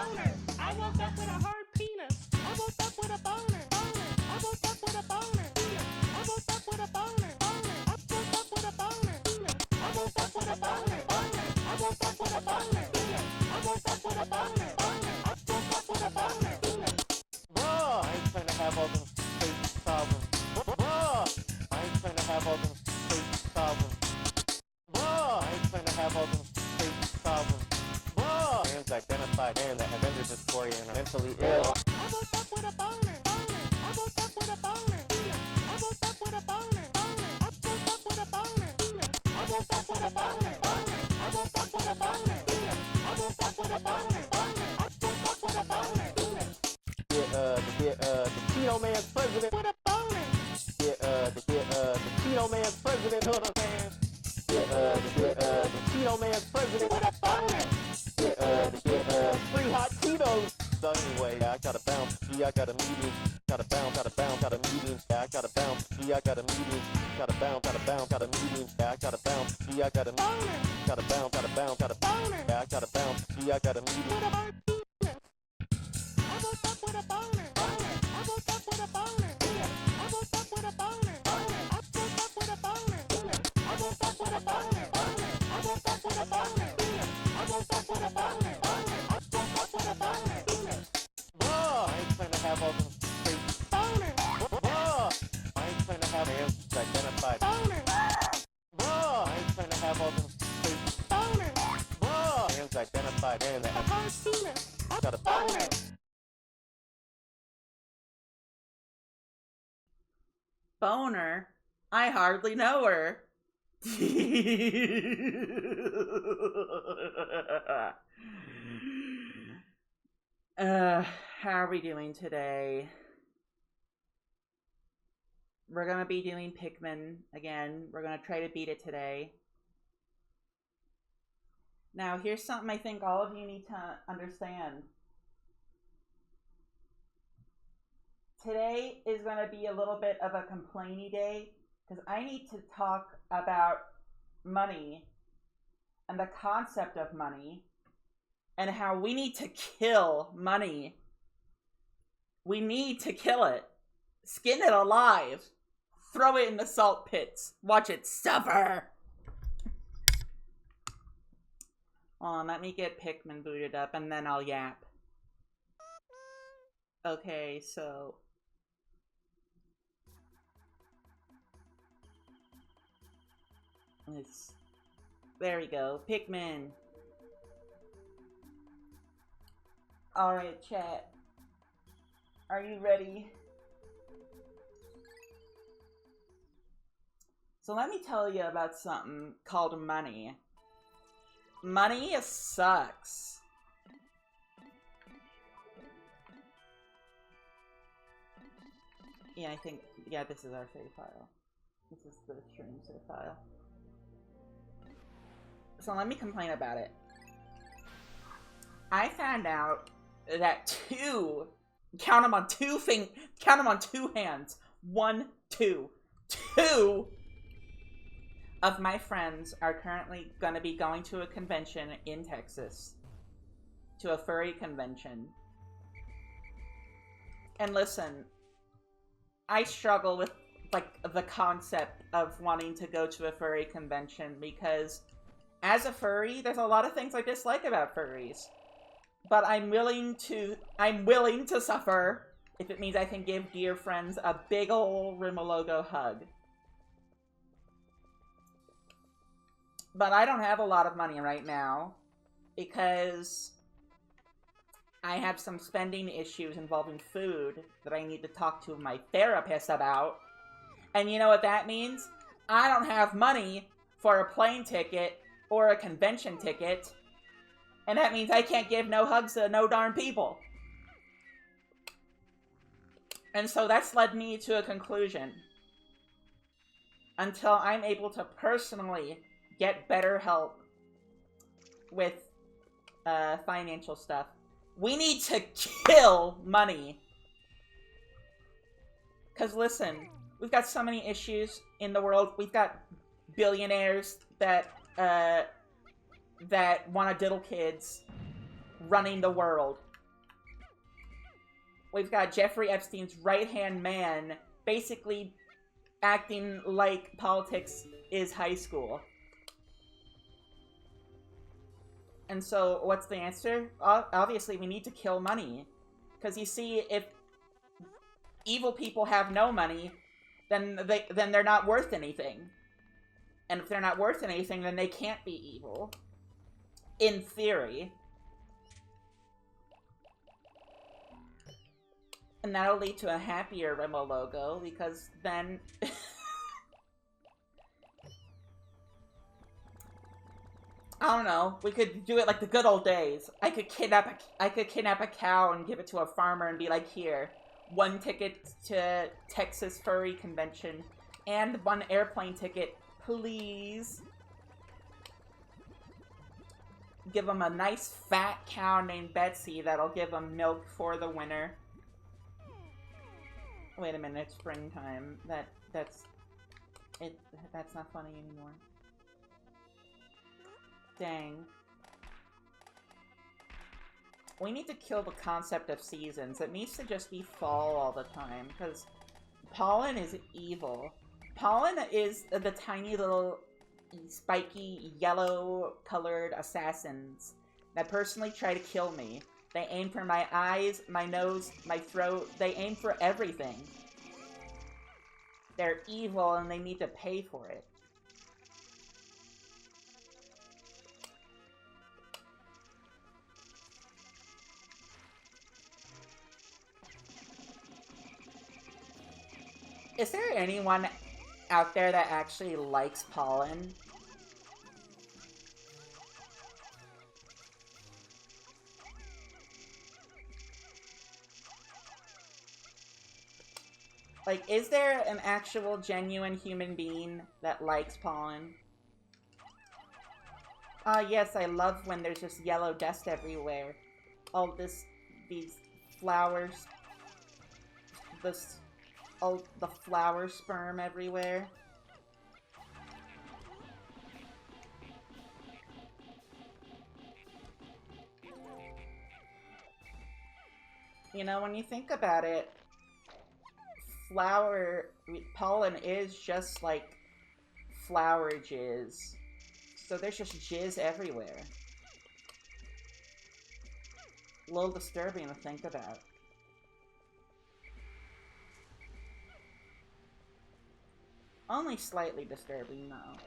boner. I woke up with a hard penis. I woke up with a boner. I woke up with a boner. I woke up with a boner. I woke up with a boner. I woke up with a boner. I woke up with a boner. I woke up with a boner. I woke up with a boner. Bruh, I ain't trying to have all them fake problems. Bruh, I ain't trying to have all them fake problems. Bruh, I ain't trying to have all them fake problems. Bruh, man's identified man that have entered dysphoria and are mentally ill. I woke up with a boner. I woke up with a boner. I woke up with a boner. I woke up with a boner. I woke up with a boner. I woke up with a boner. I woke up with a boner. I woke up with a boner. The Cheeto Man's president. With a boner. The Cheeto Man's president. Know what I'm saying? The Cheeto Man's president. With a boner. Free hot Cheetos. So anyway, I gotta bounce. I got a meeting. Gotta bounce, got a meeting. I gotta bounce. I got a meeting. Gotta bounce, got a meeting. I gotta bounce. I got a boner. Gotta bounce, got a boner. I gotta bounce. I got a meeting. With a hard penis. I woke up with a boner. I woke up with a boner. I woke up with a boner. I woke up with a boner. I woke up with a boner. I woke up with a boner. I woke up with a boner. I woke up with a boner. Bruh, I ain't trying to have all them fake Boner. Bruh, I ain't trying to have hands identified. Boner. Bruh, I ain't trying to have all them fake Boner. Bruh, hands identified man that A have hard penis. got a boner. Boner? I hardly know her. How are we doing today? We're gonna be doing Pikmin again. We're gonna try to beat it today. Now, here's something I think all of you need to understand. Today is going to be a little bit of a complainy day because I need to talk about money and the concept of money and how we need to kill money. We need to kill it. Skin it alive. Throw it in the salt pits. Watch it suffer. Hold on, let me get Pikmin booted up and then I'll yap. Okay, so... there we go. Pikmin. Alright, chat. Are you ready? So let me tell you about something called money. Money sucks. Yeah, I think, yeah, this is our save file. This is the stream save file. So let me complain about it. I found out that count them on two hands. 1, 2. 2 of my friends are currently going to be going to a convention in Texas. To a furry convention. And listen, I struggle with, like, the concept of wanting to go to a furry convention because as a furry, there's a lot of things I dislike about furries. But I'm willing to suffer if it means I can give dear friends a big ol' Rimalogo hug. But I don't have a lot of money right now because I have some spending issues involving food that I need to talk to my therapist about. And you know what that means? I don't have money for a plane ticket or a convention ticket. And that means I can't give no hugs to no darn people. And so that's led me to a conclusion. Until I'm able to personally get better help with financial stuff, we need to kill money. Because listen, we've got so many issues in the world. We've got billionaires that want to diddle kids running the world. we've got Jeffrey Epstein's right-hand man basically acting like politics is high school. And so, what's the answer? Obviously, we need to kill money. Because you see, if evil people have no money, then they're not worth anything. And if they're not worth anything, then they can't be evil. In theory. And that'll lead to a happier Remo logo, because then... I don't know. We could do it like the good old days. I could kidnap a cow and give it to a farmer and be like, here, 1 ticket to Texas Furry Convention and 1 airplane ticket, please. Give them a nice fat cow named Betsy that'll give them milk for the winter. Wait a minute, it's springtime. That's not funny anymore. Dang. We need to kill the concept of seasons. It needs to just be fall all the time, because pollen is evil. Pollen is the tiny little spiky yellow-colored assassins that personally try to kill me. They aim for my eyes, my nose, my throat. They aim for everything. They're evil and they need to pay for it. Is there anyone out there that actually likes pollen? Like, is there an actual genuine human being that likes pollen? Yes, I love when there's just yellow dust everywhere. All these flowers, all the flower sperm everywhere. You know, when you think about it, pollen is just like flower jizz. So there's just jizz everywhere. A little disturbing to think about. Only slightly disturbing, though.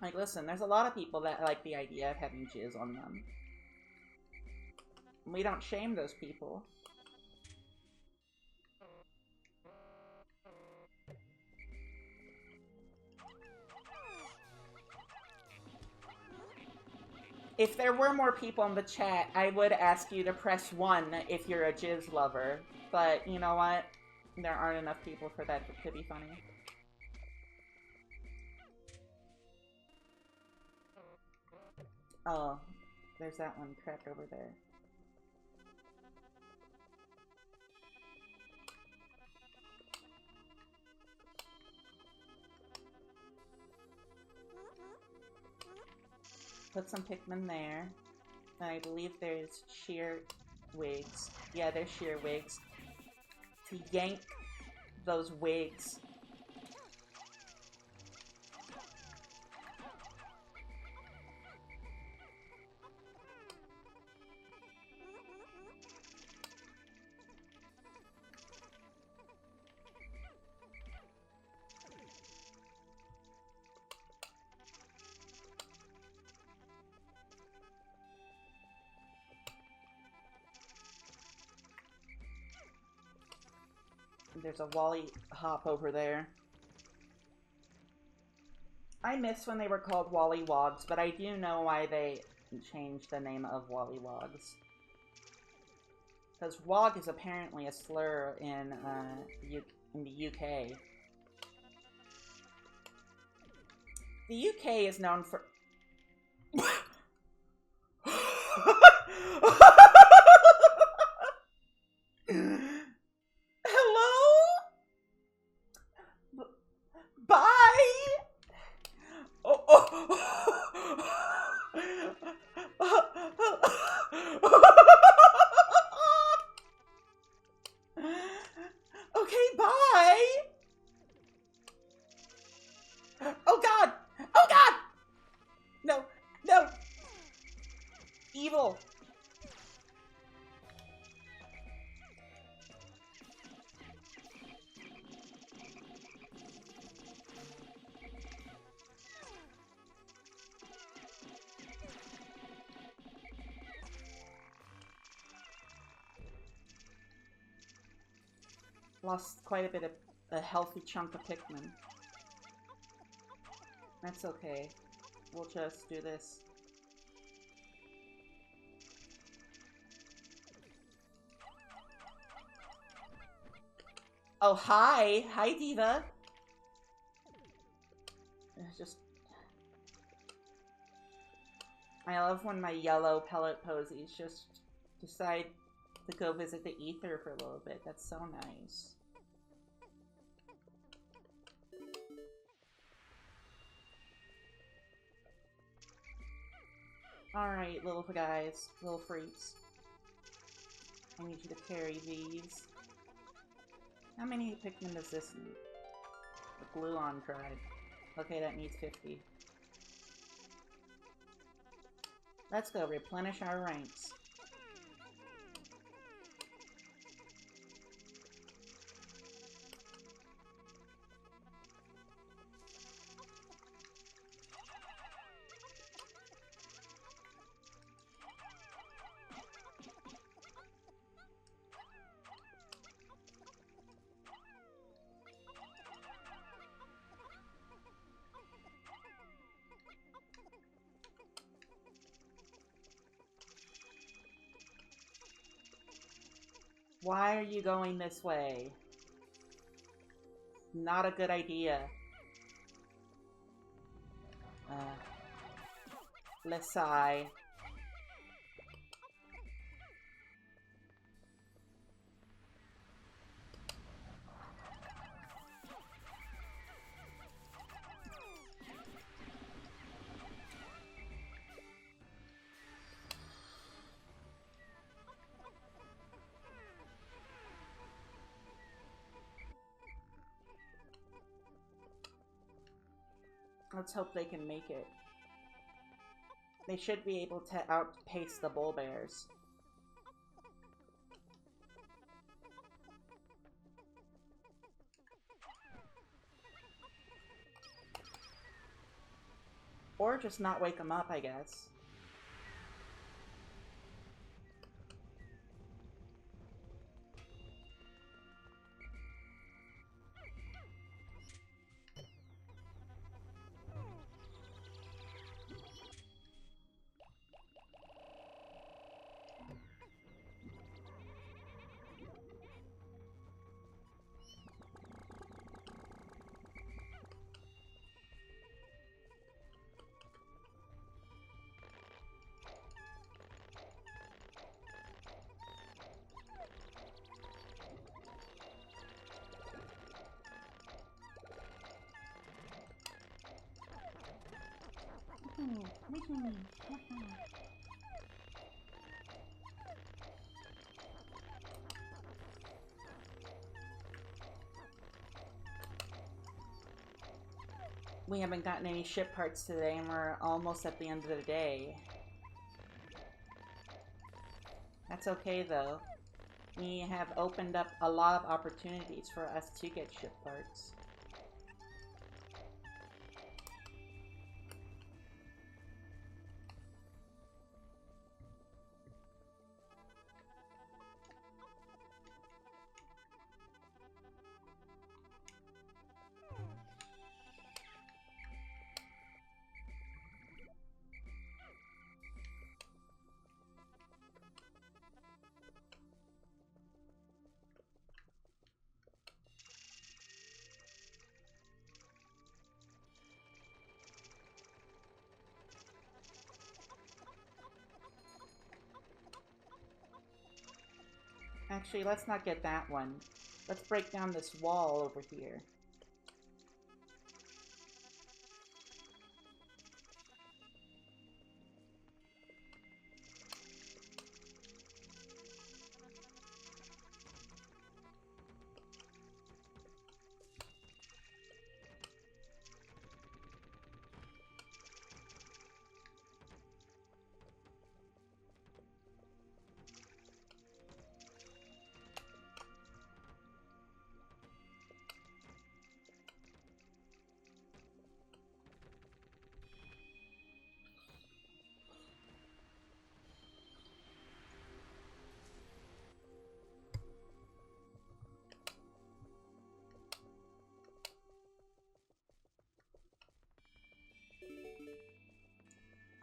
Like, listen, there's a lot of people that like the idea of having jizz on them. We don't shame those people. If there were more people in the chat, I would ask you to press 1 if you're a jizz lover. But, you know what? There aren't enough people for that to be funny. Oh, there's that one cracked over there. Put some Pikmin there. And I believe there's sheer wigs. Yeah, there's sheer wigs. To yank those wigs. There's a Wally Hop over there. I miss when they were called Wally Wogs, but I do know why they changed the name of Wally Wogs. Because Wog is apparently a slur in the UK. The UK is known for... evil! Lost quite a bit of a healthy chunk of Pikmin. That's okay. We'll just do this. Oh, hi! Hi, Diva! Just... I love when my yellow pellet posies just decide to go visit the ether for a little bit. That's so nice. Alright, little guys, little freaks. I need you to carry these. How many Pikmin does this need? The Gluon tribe. Okay, that needs 50. Let's go replenish our ranks. Why are you going this way? Not a good idea. Let's sigh. Let's hope they can make it. They should be able to outpace the bull bears. Or just not wake them up, I guess. We haven't gotten any ship parts today, and we're almost at the end of the day. That's okay, though. We have opened up a lot of opportunities for us to get ship parts. Actually, let's not get that one. Let's break down this wall over here.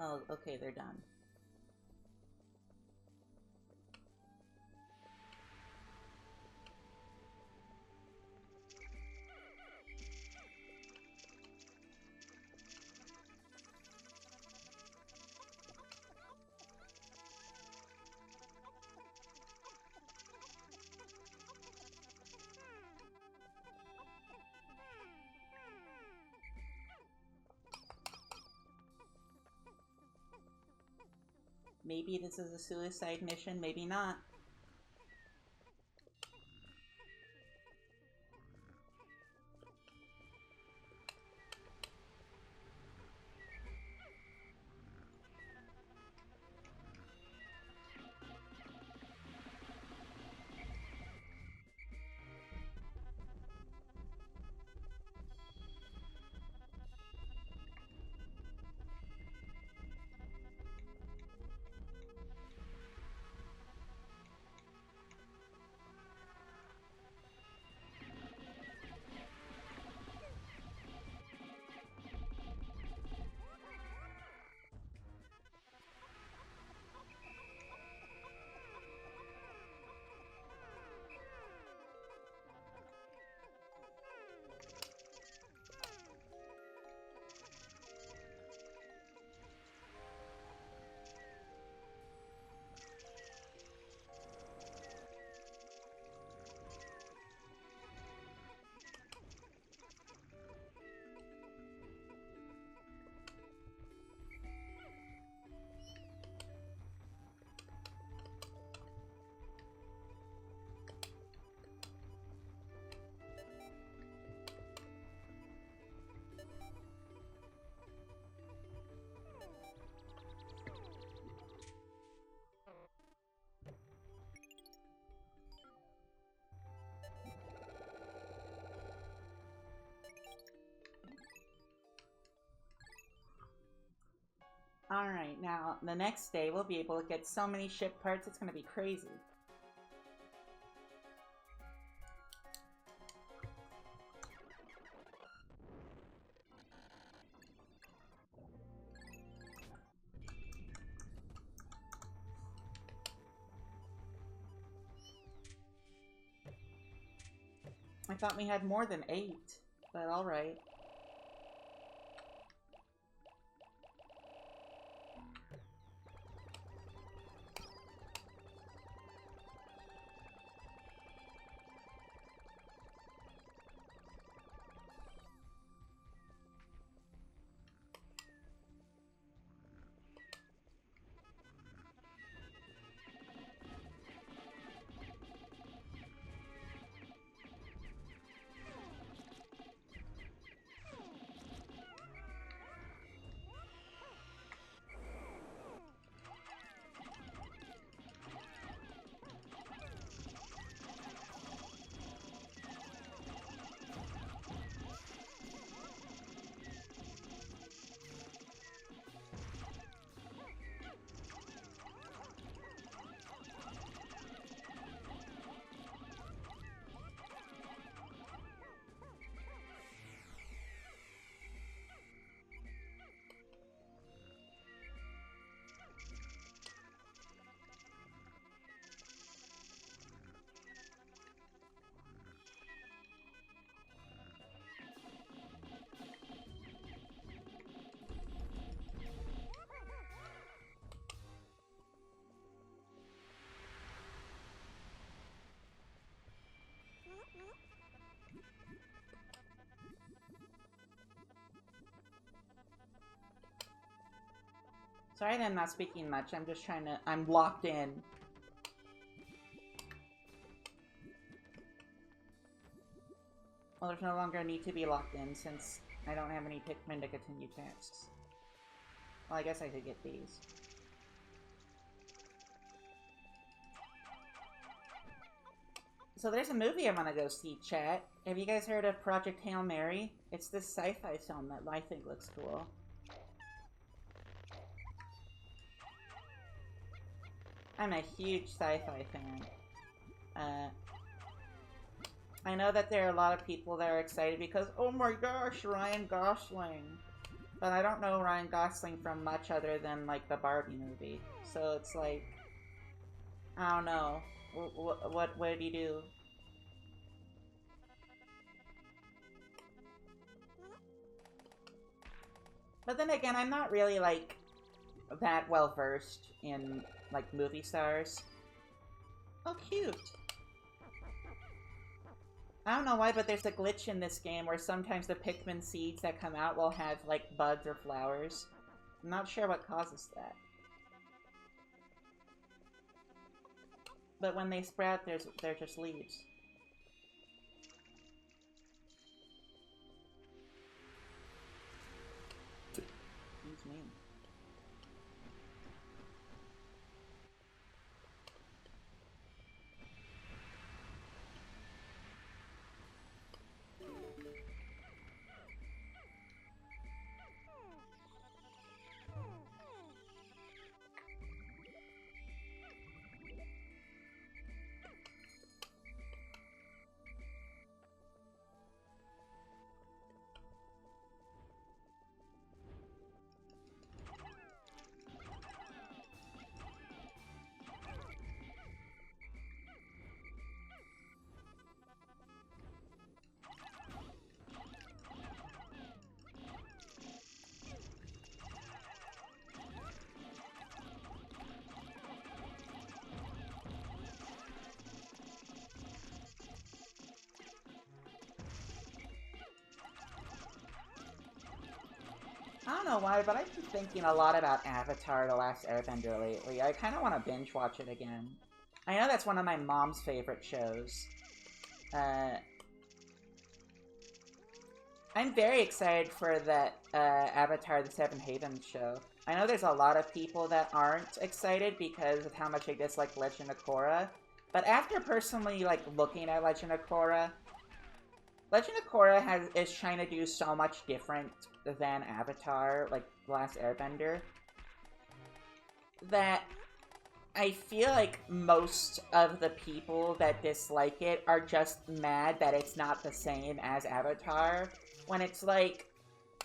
Oh, okay, they're done. Maybe this is a suicide mission, maybe not. Alright, now the next day we'll be able to get so many ship parts, it's gonna be crazy. I thought we had more than 8, but alright. Sorry that I'm not speaking much, I'm just trying to... I'm locked in. Well, there's no longer a need to be locked in since I don't have any Pikmin to continue tasks. Well, I guess I could get these. So there's a movie I want to go see, chat. Have you guys heard of Project Hail Mary? It's this sci-fi film that I think looks cool. I'm a huge sci-fi fan. I know that there are a lot of people that are excited because, oh my gosh, Ryan Gosling. But I don't know Ryan Gosling from much other than, like, the Barbie movie. So it's like, I don't know. What did he do? But then again, I'm not really, like, that well-versed in, like, movie stars. Oh, cute! I don't know why, but there's a glitch in this game where sometimes the Pikmin seeds that come out will have, like, buds or flowers. I'm not sure what causes that. But when they sprout, they're just leaves. Excuse me. I don't know why, but I've been thinking a lot about Avatar: The Last Airbender lately. I kind of want to binge watch it again. I know that's one of my mom's favorite shows. I'm very excited for that Avatar: The Seven Havens show. I know there's a lot of people that aren't excited because of how much they dislike Legend of Korra. But after personally, like, looking at Legend of Korra is trying to do so much different than Avatar, like The Last Airbender, that I feel like most of the people that dislike it are just mad that it's not the same as Avatar, when it's like,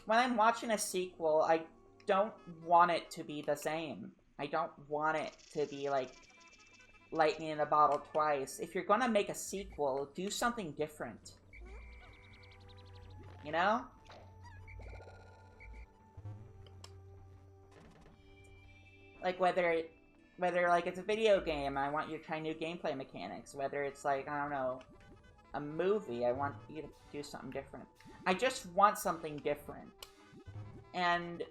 when I'm watching a sequel, I don't want it to be the same. I don't want it to be like lightning in a bottle twice. If you're gonna make a sequel, do something different. You know? Like, whether like it's a video game, I want you to try new gameplay mechanics. Whether it's like, I don't know, a movie, I want you to do something different. I just want something different. And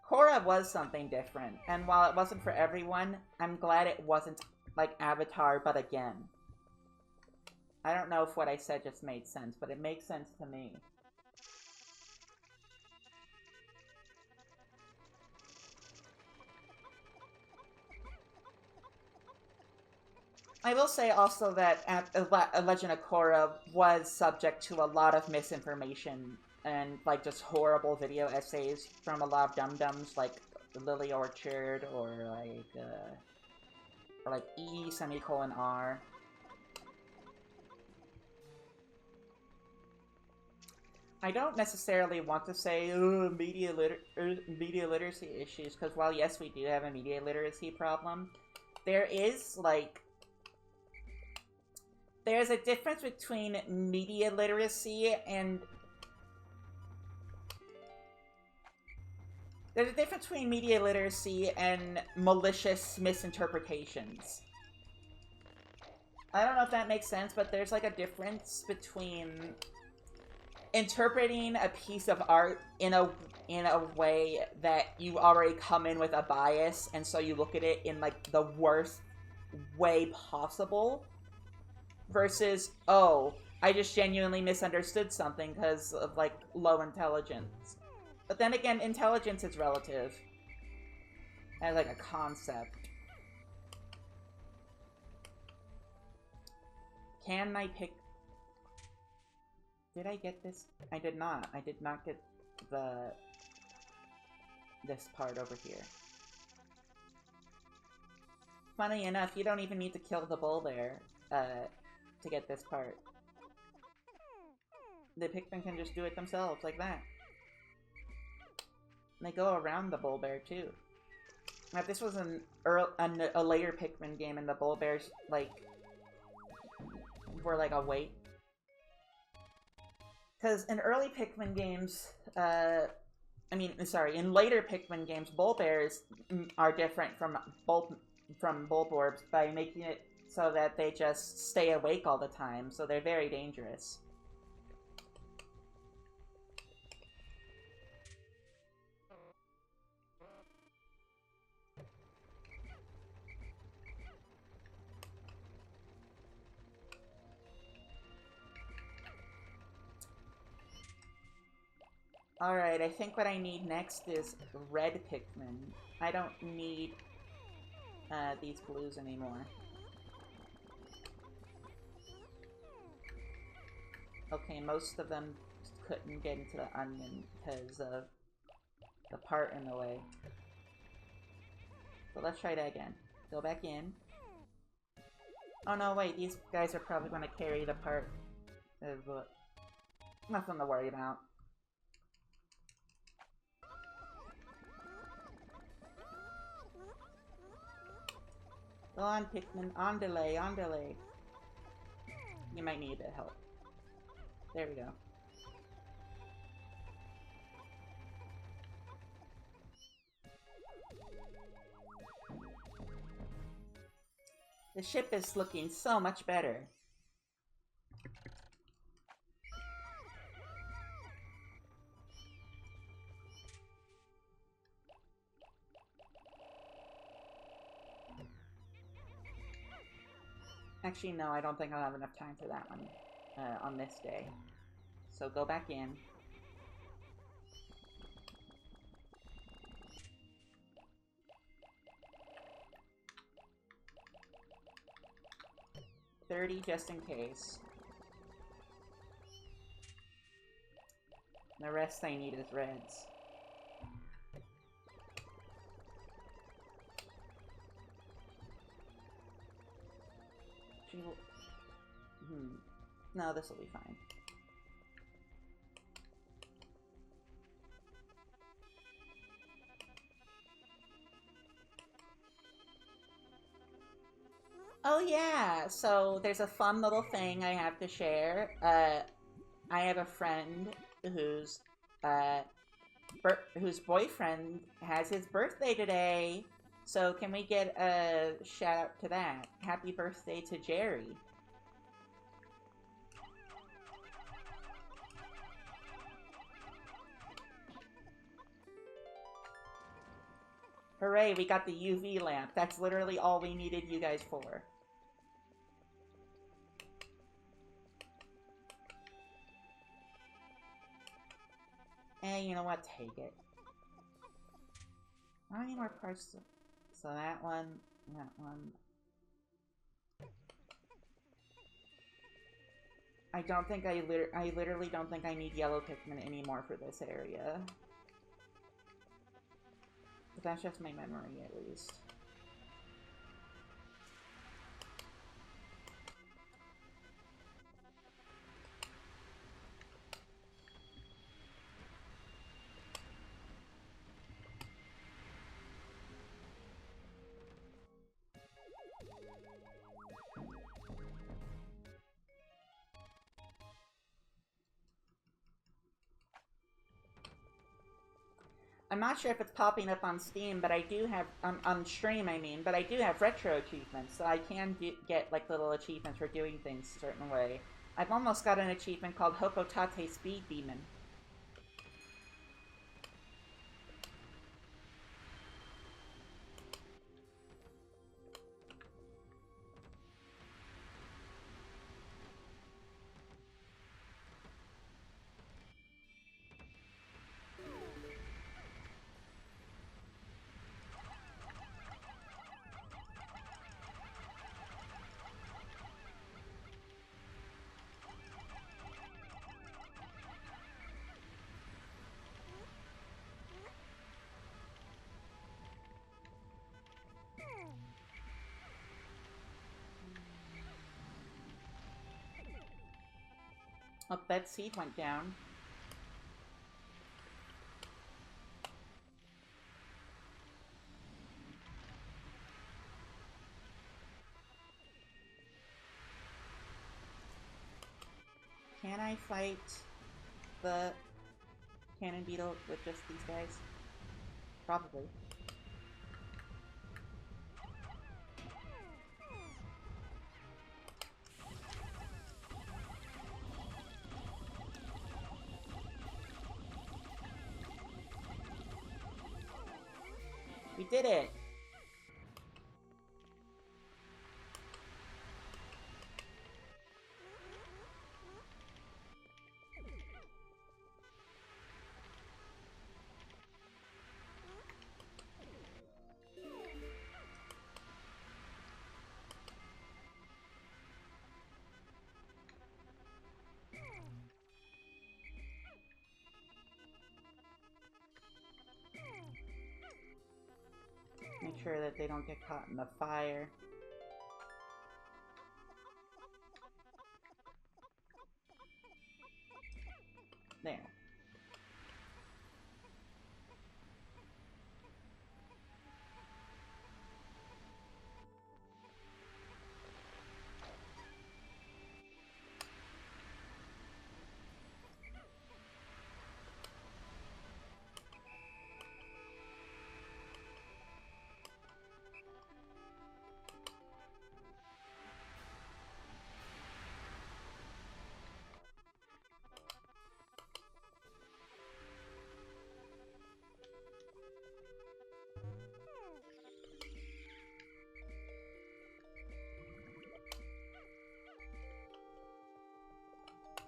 Korra was something different. And while it wasn't for everyone, I'm glad it wasn't like Avatar, but again. I don't know if what I said just made sense, but it makes sense to me. I will say also that A Legend of Korra was subject to a lot of misinformation and, like, just horrible video essays from a lot of dum-dums, like Lily Orchard, or E:R. I don't necessarily want to say, media literacy issues, because while yes, we do have a media literacy problem, there is, like, there's a difference between media literacy and... There's a difference between media literacy and malicious misinterpretations. I don't know if that makes sense, but there's, like, a difference between interpreting a piece of art in a way that you already come in with a bias, and so you look at it in, like, the worst way possible, versus, oh, I just genuinely misunderstood something because of, like, low intelligence. But then again, intelligence is relative. As, like, a concept. Can I pick... Did I get this? I did not. I did not get this part over here. Funny enough, you don't even need to kill the bull there, to get this part. The Pikmin can just do it themselves, like that. They go around the bull bear too. Now, if this was a later Pikmin game and the bull bears, like, were like a weight. Because in early Pikmin games, in later Pikmin games, bull bears are different from bulborbs by making it so that they just stay awake all the time, so they're very dangerous. Alright, I think what I need next is red Pikmin. I don't need these blues anymore. Okay, most of them couldn't get into the onion because of the part in the way. So let's try that again. Go back in. Oh no, wait, these guys are probably going to carry the part. Nothing to worry about. Go on, Pikmin. On delay, on delay. You might need a bit of help. There we go. The ship is looking so much better. Actually, no, I don't think I'll have enough time for that one on this day. So go back in. $30 just in case. The rest I need is reds. No, this will be fine. Oh yeah, so there's a fun little thing I have to share. I have a friend whose boyfriend has his birthday today. So can we get a shout out to that? Happy birthday to Jerry. Hooray, we got the UV lamp. That's literally all we needed you guys for. You know what? Take it. How many more parts? So that one, that one. I don't think I literally don't think I need yellow Pikmin anymore for this area. But that's just my memory, at least. I'm not sure if it's popping up on Steam, but I do have, on stream I mean, but I do have retro achievements, so I can get, like, little achievements for doing things a certain way. I've almost got an achievement called Hokotate Speed Demon. Oh, that seed went down. I fight the cannon beetle with just these guys? Probably. We did it! Make sure that they don't get caught in the fire. There.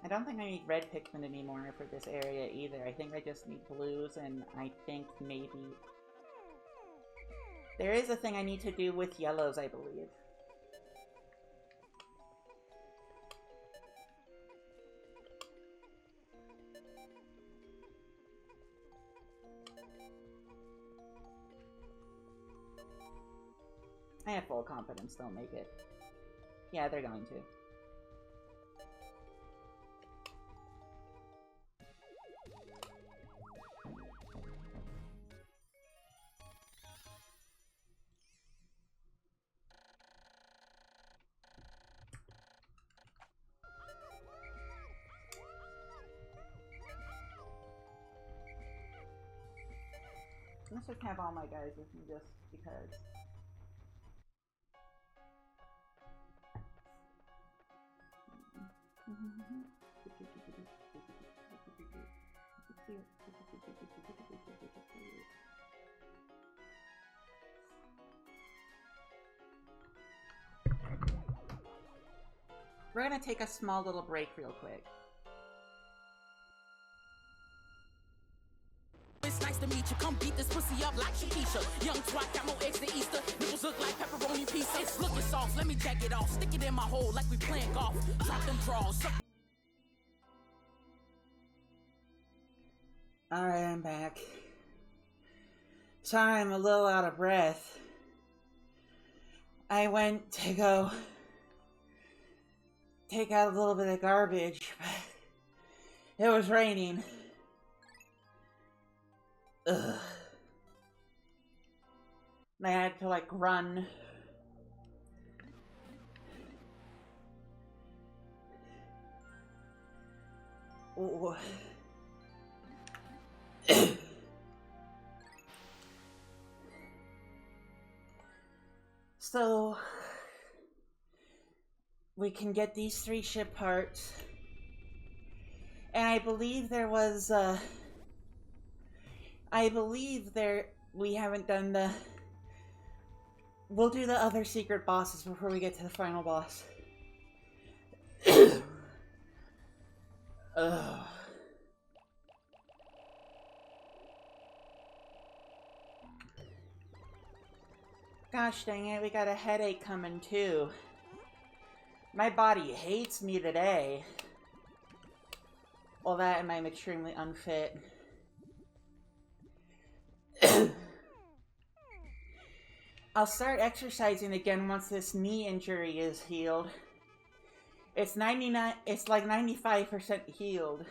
I don't think I need red Pikmin anymore for this area either. I think I just need blues, and I think maybe... There is a thing I need to do with yellows, I believe. I have full confidence they'll make it. Yeah, they're going to. Let's just have all my guys with me just because. We're gonna take a small little break real quick. It's nice to meet you. Come beat this pussy up like Shakisha. Young twat got more eggs than Easter. Nipples look like pepperoni pizza. It's looking soft. Let me jack it off. Stick it in my hole like we playing golf. Drop them draws. Alright, I'm back. Sorry, I'm a little out of breath. I went to go take out a little bit of garbage, but it was raining. Ugh. And I had to, like, run. Ooh. So, we can get these 3 ship parts. And I believe there was, we haven't done the... We'll do the other secret bosses before we get to the final boss. Ugh. Gosh dang it, we got a headache coming too. My body hates me today. Well, that and I'm extremely unfit. I'll start exercising again once this knee injury is healed. It's like 95% healed.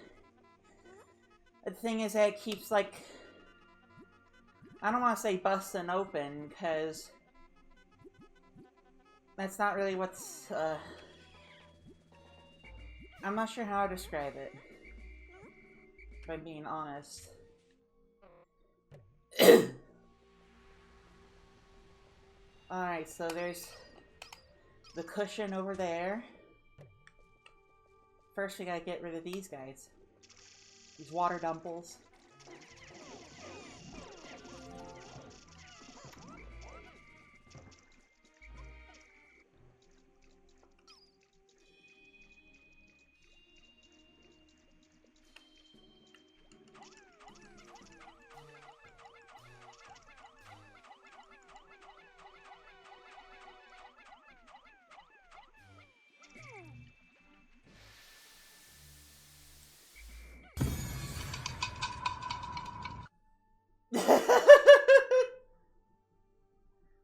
The thing is that it keeps, like, I don't want to say busting open, because that's not really what's, I'm not sure how to describe it, if I'm being honest. Alright, so there's the cushion over there. First, we gotta get rid of these guys. These water dumples.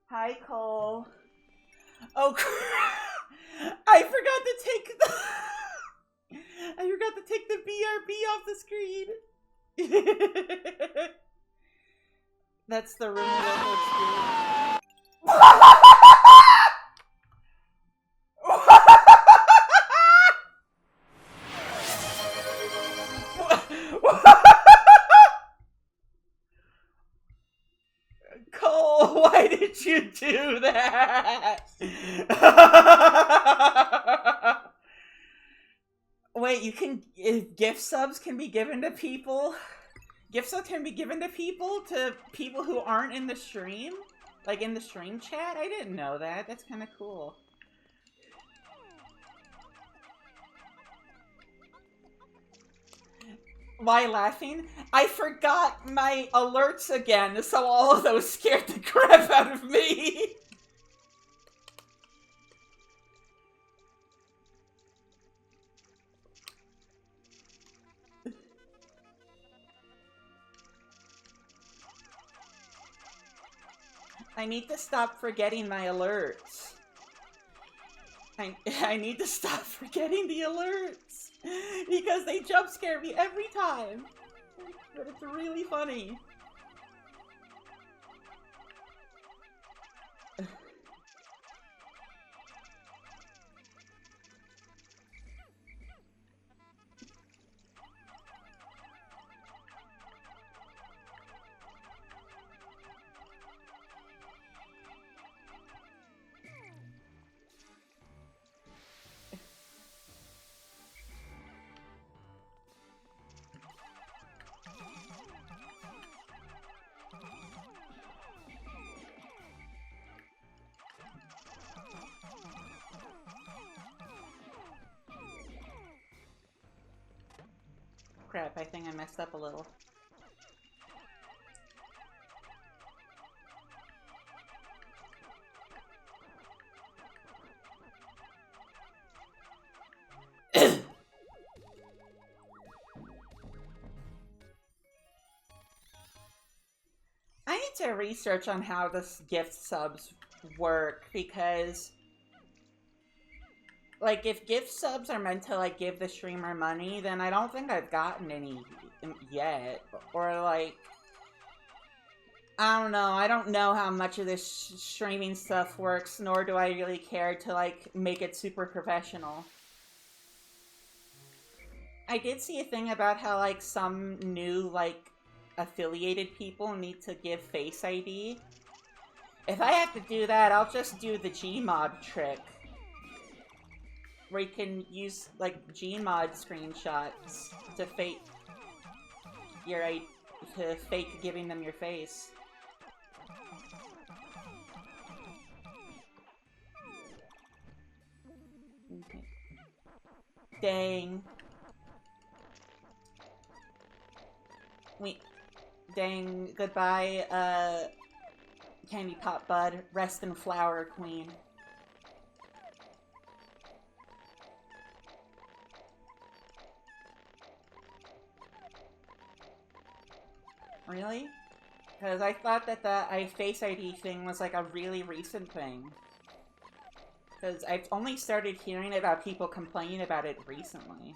Hi, Cole. Oh, I forgot to take the... I forgot to take the BRB off the screen. That's the room local screen. Cole, why did you do that? Wait, you can... gift subs can be given to people? Gift subs can be given to people who aren't in the stream? Like, in the stream chat? I didn't know that. That's kind of cool. Why laughing? I forgot my alerts again, so all of those scared the crap out of me. I need to stop forgetting my alerts. I need to stop forgetting the alerts. Because they jump scare me every time. But it's really funny. Crap, I think I messed up a little. I need to research on how this gift subs work, because like, if gift subs are meant to, like, give the streamer money, then I don't think I've gotten any yet. Or, like, I don't know. I don't know how much of this streaming stuff works, nor do I really care to, like, make it super professional. I did see a thing about how, like, some new, like, affiliated people need to give Face ID. If I have to do that, I'll just do the Gmod trick, where you can use, like, Gmod screenshots to fake giving them your face. Okay. Dang. Dang. Goodbye, Candy Pop Bud. Rest in Flower Queen. Really? Because I thought that the Face ID thing was like a really recent thing. Because I've only started hearing about people complaining about it recently.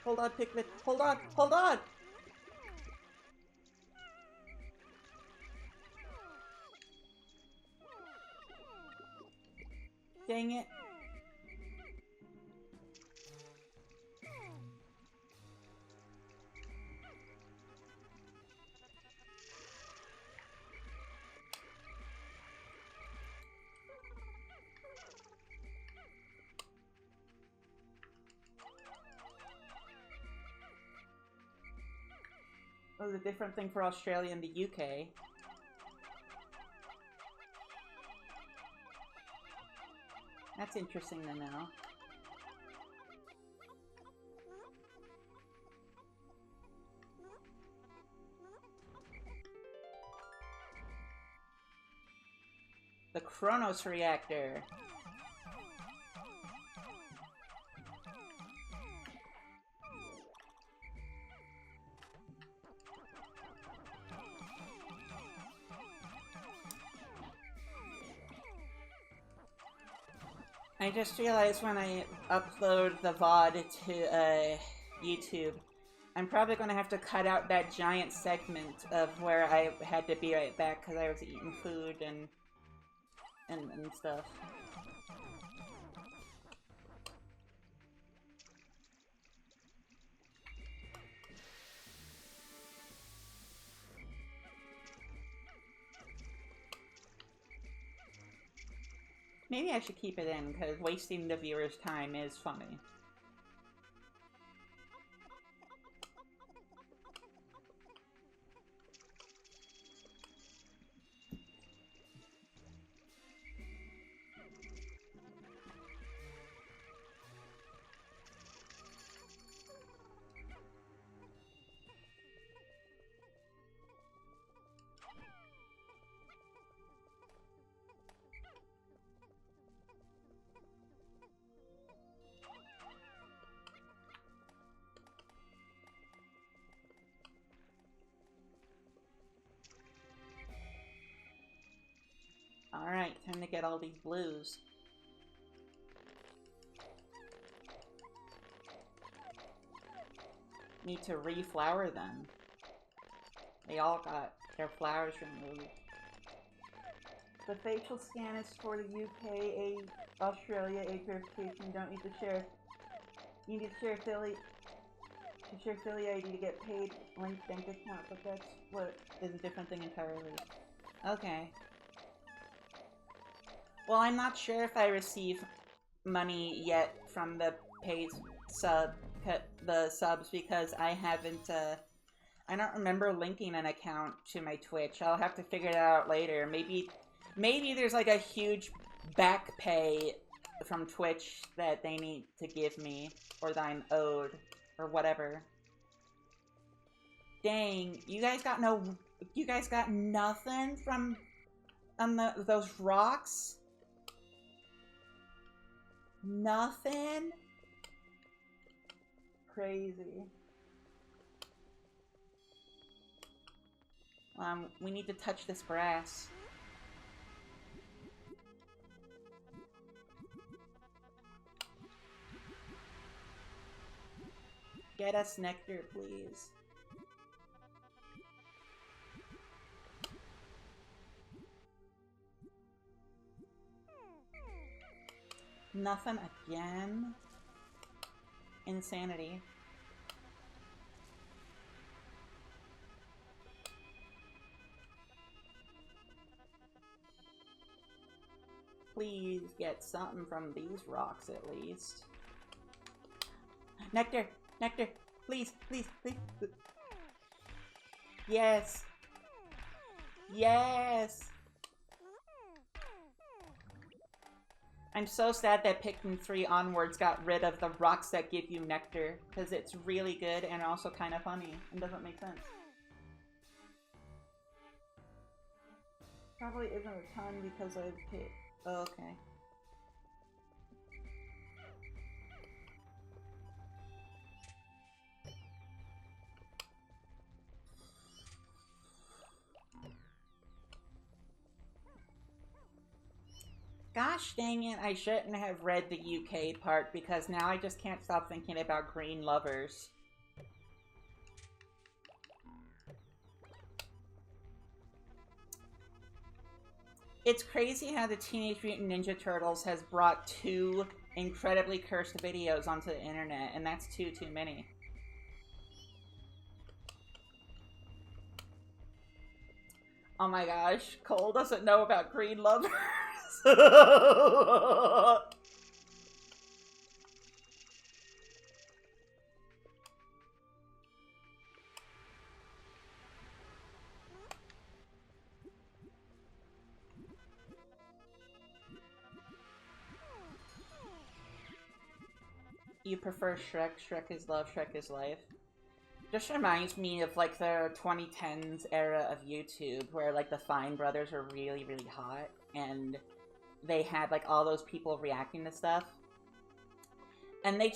Hold on, Pikmin. Hold on! Hold on! Dang it. Oh, it's a different thing for Australia and the UK. That's interesting to know. The Kronos reactor. I just realized when I upload the VOD to YouTube, I'm probably going to have to cut out that giant segment of where I had to be right back because I was eating food and stuff. Maybe I should keep it in, because wasting the viewer's time is funny. Alright, time to get all these blues. Need to reflower them. They all got their flowers removed. The facial scan is for the UK, Australia, age verification. You don't need to share. You need to share affiliate. To share affiliate ID to get paid. Link bank account, but that's what is a different thing entirely. Okay. Well, I'm not sure if I receive money yet from the paid subs because I haven't, I don't remember linking an account to my Twitch. I'll have to figure it out later. Maybe there's like a huge back pay from Twitch that they need to give me, or that I'm owed, or whatever. Dang, you guys got nothing from those rocks? Nothing? Crazy. We need to touch this brass. Get us nectar, please. Nothing again? Insanity. Please get something from these rocks at least. Nectar! Nectar! Please, please, please! Yes! Yes! I'm so sad that Pikmin 3 onwards got rid of the rocks that give you nectar, because it's really good and also kind of funny, and doesn't make sense. Probably isn't a ton because I've hit... Oh, okay. Gosh dang it, I shouldn't have read the UK part because now I just can't stop thinking about green lovers. It's crazy how the Teenage Mutant Ninja Turtles has brought 2 incredibly cursed videos onto the internet, and that's too many. Oh my gosh, Cole doesn't know about green lovers. You prefer Shrek? Shrek is love, Shrek is life. Just reminds me of like the 2010s era of YouTube where like the Fine brothers were really hot and they had like all those people reacting to stuff. And they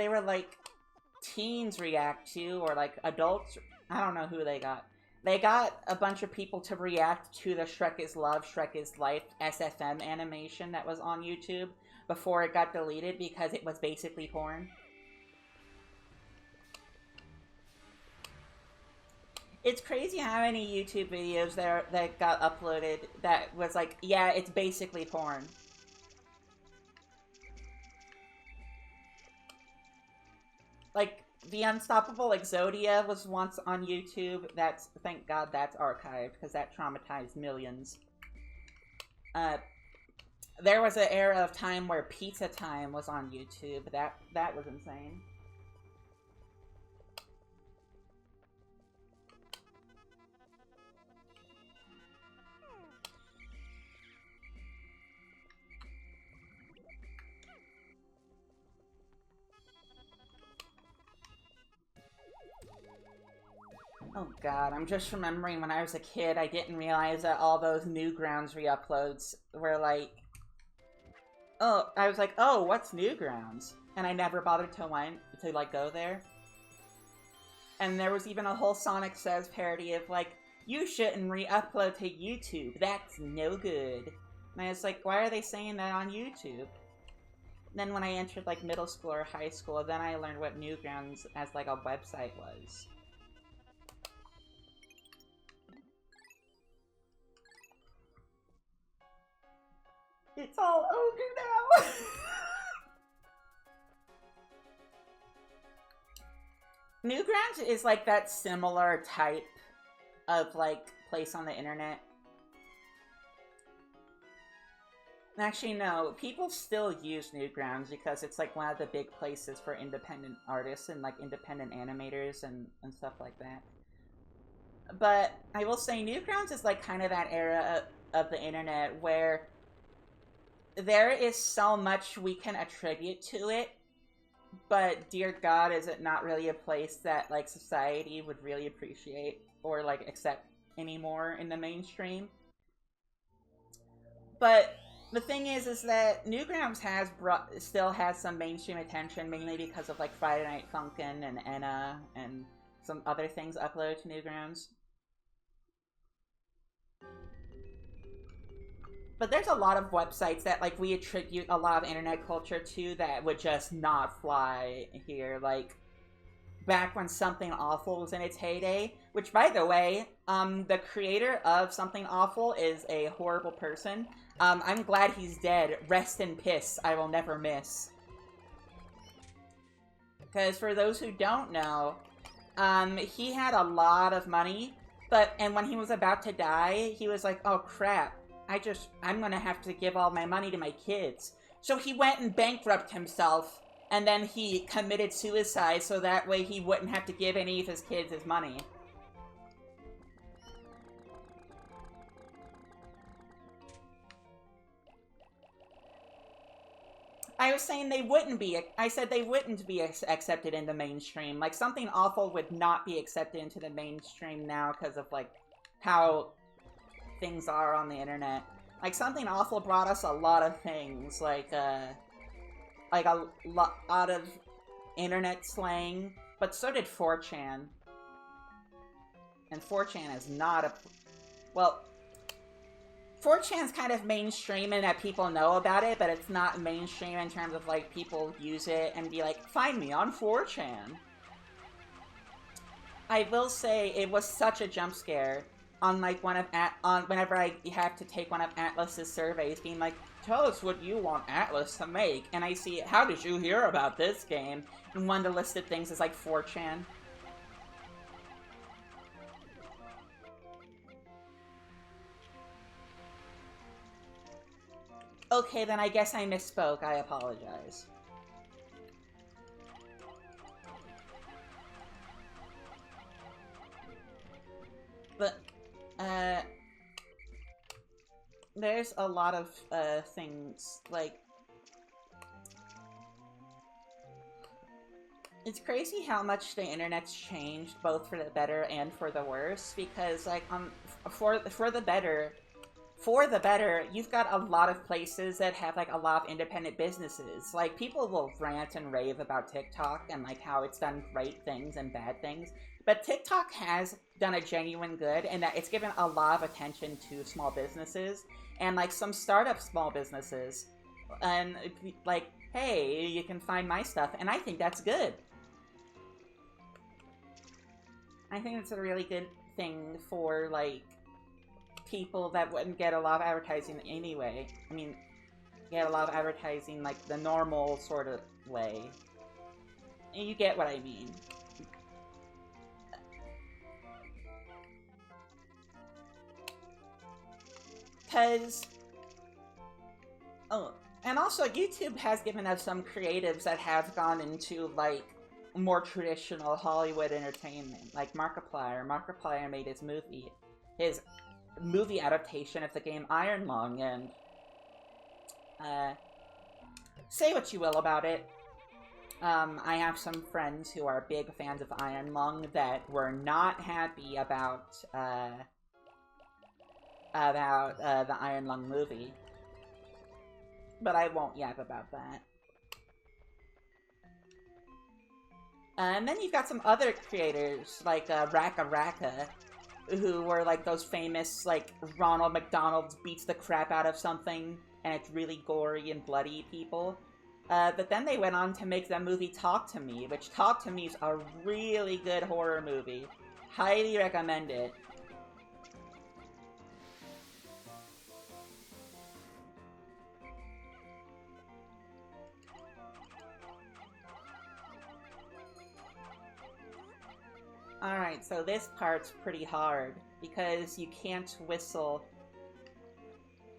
were like teens react to, or like adults, I don't know who they got. They got a bunch of people to react to the Shrek is love, Shrek is life SFM animation that was on YouTube before it got deleted because it was basically porn. It's crazy how many YouTube videos that got uploaded that was like, yeah, it's basically porn. Like, The Unstoppable Exodia was once on YouTube. Thank God that's archived, because that traumatized millions. There was an era of time where Pizza Time was on YouTube. That was insane. Oh god, I'm just remembering when I was a kid, I didn't realize that all those Newgrounds re-uploads were like... Oh, I was like, oh, what's Newgrounds? And I never bothered to go there. And there was even a whole Sonic Says parody of like, you shouldn't re-upload to YouTube, that's no good. And I was like, why are they saying that on YouTube? And then when I entered like middle school or high school, then I learned what Newgrounds as like a website was. It's all over now! Newgrounds is like that similar type of like place on the internet. Actually, no. People still use Newgrounds because it's like one of the big places for independent artists and like independent animators and stuff like that. But I will say Newgrounds is like kind of that era of the internet where there is so much we can attribute to it, but dear God, is it not really a place that like society would really appreciate or like accept anymore in the mainstream. But the thing is that Newgrounds still has some mainstream attention, mainly because of like Friday Night Funkin' and Enna and some other things uploaded to Newgrounds. But there's a lot of websites that like we attribute a lot of internet culture to that would just not fly here. Like back when Something Awful was in its heyday, which by the way, the creator of Something Awful is a horrible person. I'm glad he's dead. Rest in piss. I will never miss. Because for those who don't know, he had a lot of money, and when he was about to die, he was like, oh crap. I'm gonna have to give all my money to my kids. So he went and bankrupted himself, and then he committed suicide so that way he wouldn't have to give any of his kids his money. I was saying I said they wouldn't be accepted in the mainstream. Like, Something Awful would not be accepted into the mainstream now because of, like, how things are on the internet. Like, Something Awful brought us a lot of things, like a lot of internet slang, but so did 4chan. And 4chan is not a... Well, 4chan's kind of mainstream in that people know about it, but it's not mainstream in terms of, like, people use it and be like, find me on 4chan. I will say it was such a jump scare on, like, whenever I have to take one of Atlas's surveys, being like, tell us what you want Atlas to make, and I see, how did you hear about this game? And one of the listed things is, like, 4chan. Okay, then I guess I misspoke. I apologize. But, there's a lot of, things, like... It's crazy how much the internet's changed, both for the better and for the worse, because, like, for the better, you've got a lot of places that have, like, a lot of independent businesses. Like, people will rant and rave about TikTok and, like, how it's done great things and bad things. But TikTok has done a genuine good, and that it's given a lot of attention to small businesses and, like, some startup small businesses. And, like, hey, you can find my stuff, and I think that's good. I think it's a really good thing for, like, people that wouldn't get a lot of advertising anyway. I mean, get a lot of advertising, like, the normal sort of way. You get what I mean. Because... Oh, and also YouTube has given us some creatives that have gone into, like, more traditional Hollywood entertainment. Like Markiplier. Markiplier made his movie adaptation of the game Iron Lung, and say what you will about it. I have some friends who are big fans of Iron Lung that were not happy about the Iron Lung movie. But I won't yap about that. And then you've got some other creators, like Raka Raka, who were like those famous, like, Ronald McDonald beats the crap out of something, and it's really gory and bloody people. But then they went on to make the movie Talk to Me, which Talk to Me is a really good horror movie. Highly recommend it. Alright, so this part's pretty hard, because you can't whistle.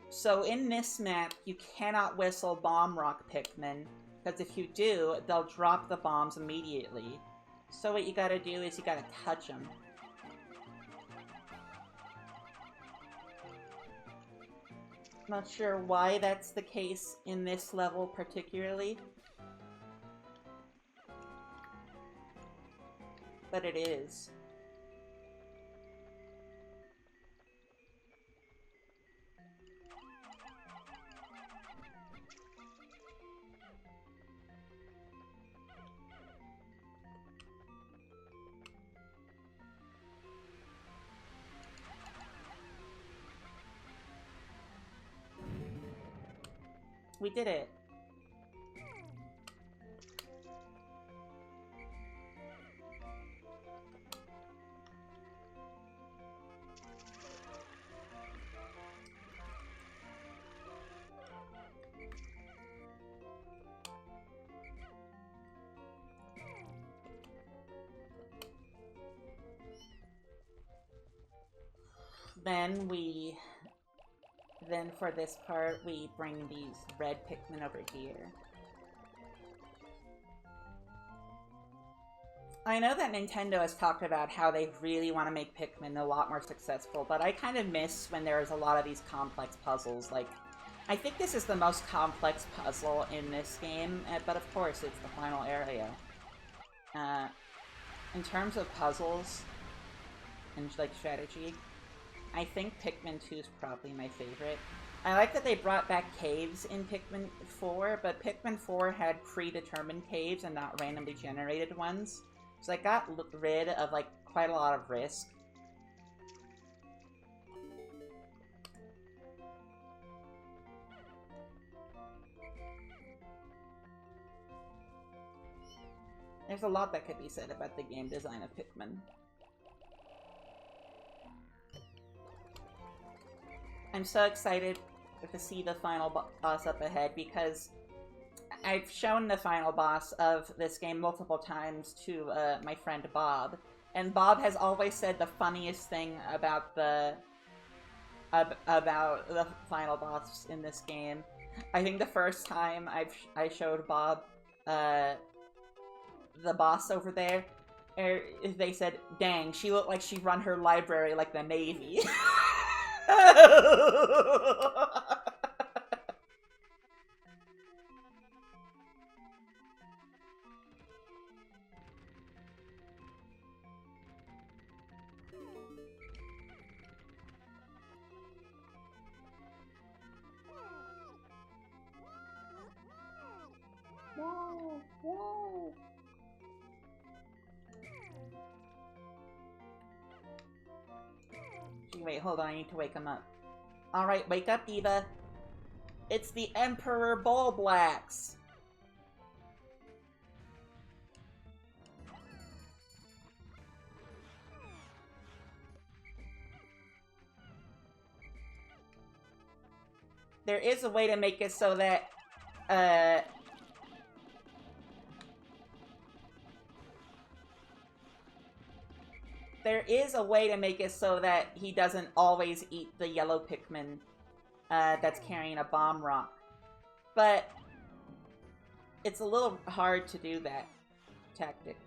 So in this map, you cannot whistle Bomb Rock Pikmin, because if you do, they'll drop the bombs immediately. So what you gotta do is you gotta touch them. Not sure why that's the case in this level particularly. But it is. We did it. Then for this part, we bring these red Pikmin over here. I know that Nintendo has talked about how they really want to make Pikmin a lot more successful, but I kind of miss when there's a lot of these complex puzzles. Like, I think this is the most complex puzzle in this game, but of course it's the final area. In terms of puzzles and, like, strategy, I think Pikmin 2 is probably my favorite. I like that they brought back caves in Pikmin 4, but Pikmin 4 had predetermined caves and not randomly generated ones. So I got rid of, like, quite a lot of risk. There's a lot that could be said about the game design of Pikmin. I'm so excited to see the final boss up ahead because I've shown the final boss of this game multiple times to my friend Bob, and Bob has always said the funniest thing about the final boss in this game. I think the first time I showed Bob the boss over there, they said, "Dang, she looked like she run her library like the Navy." Whoa, whoa. Wait, hold on, I need to wake him up. Alright, wake up, Diva. It's the Emperor Bullblacks! There is a way to make it so that, there is a way to make it so that he doesn't always eat the yellow Pikmin that's carrying a bomb rock. But it's a little hard to do that tactic.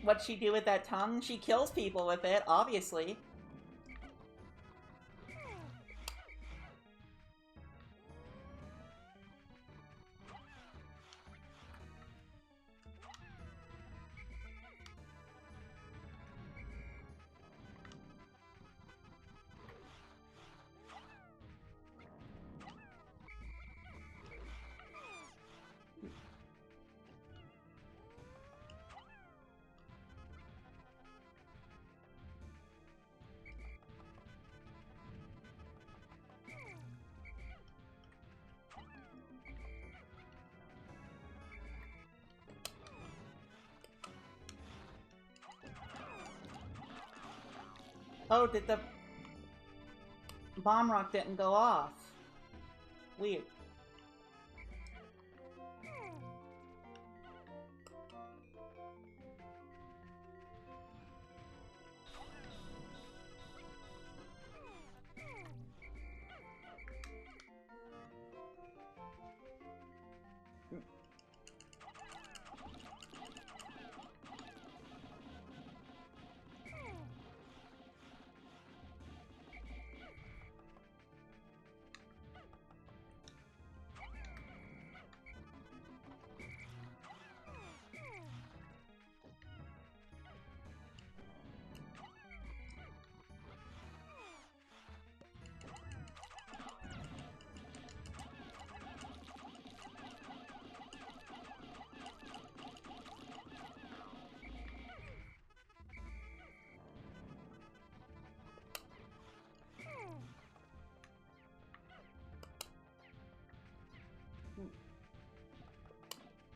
What'd she do with that tongue? She kills people with it, obviously. Oh, did the bomb rock didn't go off? Weird.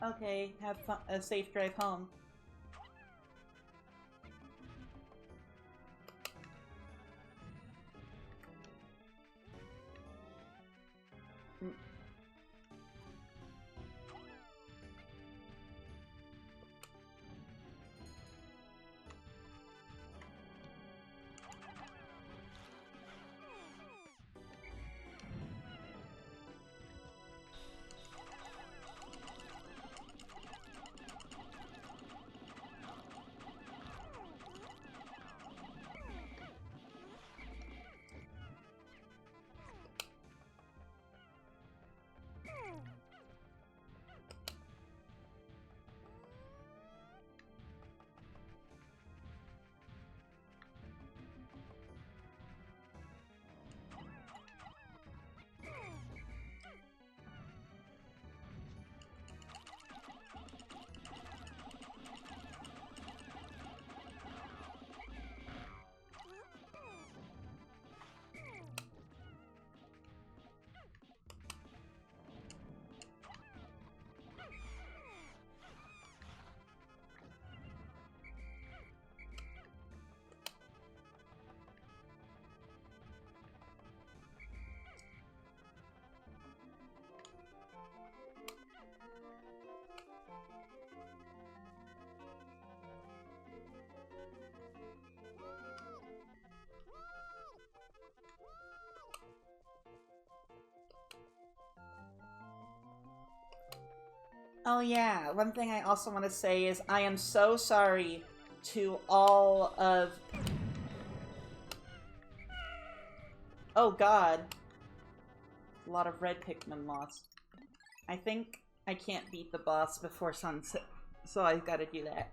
Okay, have fun, a safe drive home. Oh yeah, one thing I also want to say is I am so sorry to all of... Oh god. A lot of red Pikmin lost. I think I can't beat the boss before sunset, so I've got to do that.